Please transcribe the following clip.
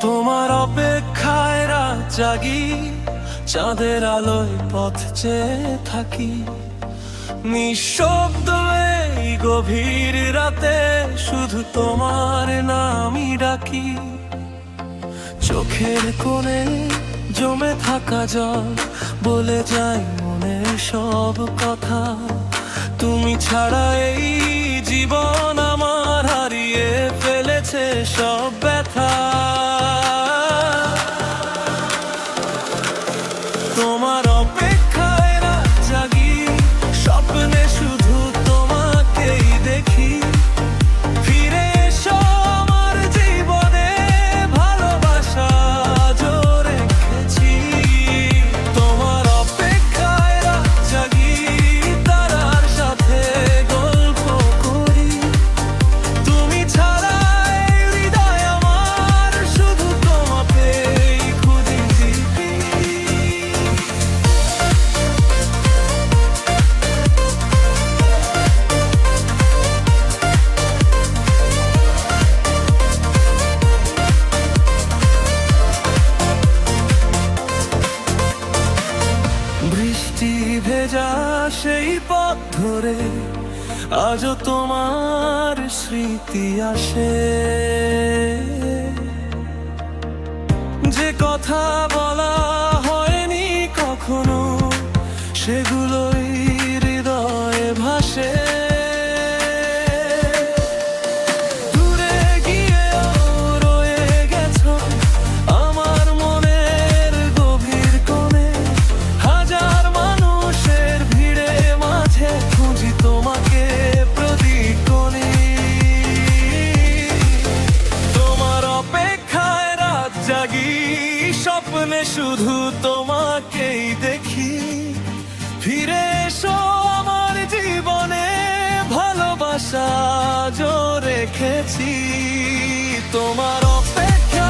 তোমার অপেক্ষায় রাত জাগি, চাঁদের আলোয় পথ চেয়ে থাকি। নিঃশব্দ এই গভীর রাতে শুধু তোমার নামই ডাকি। চোখের কোণে জমে থাকা জল বলে যায় মনের সব কথা। তুমি ছাড়া এই জীবন আমার হারিয়ে ফেলেছে সব ব্যথা। তোমার অপেক্ষায় রাত জাগি, স্বপ্নে শুধু তোমাকেই দেখি। ফিরে এসো আমার জীবনে, ভালোবাসা জোরে রেখেছি। তোমার অপেক্ষায় রাত জাগি, তারার সাথে গল্প করি। তুমি ছাড়া এই হৃদয় আমার শুধু তোমাকেই খুঁজি। বৃষ্টি ভেজা সেই পথ ধরে আজও তোমার স্মৃতি আসে। যে কথা বলা হয়নি কখনো, সেগুলোই হৃদয়ে ভাসে। দূরে গিয়েও রয়ে গেছো আমার মনের গভীর কোণে। হাজার মানুষের ভিড়ে মাঝে খুঁজি তোমাকে প্রতিক্ষণে। তোমার অপেক্ষায় রাত জাগি, স্বপ্নে শুধু তোমাকেই দেখি। ফিরে এসো আমার জীবনে, ভালোবাসা জোরে রেখেছি। তোমার অপেক্ষা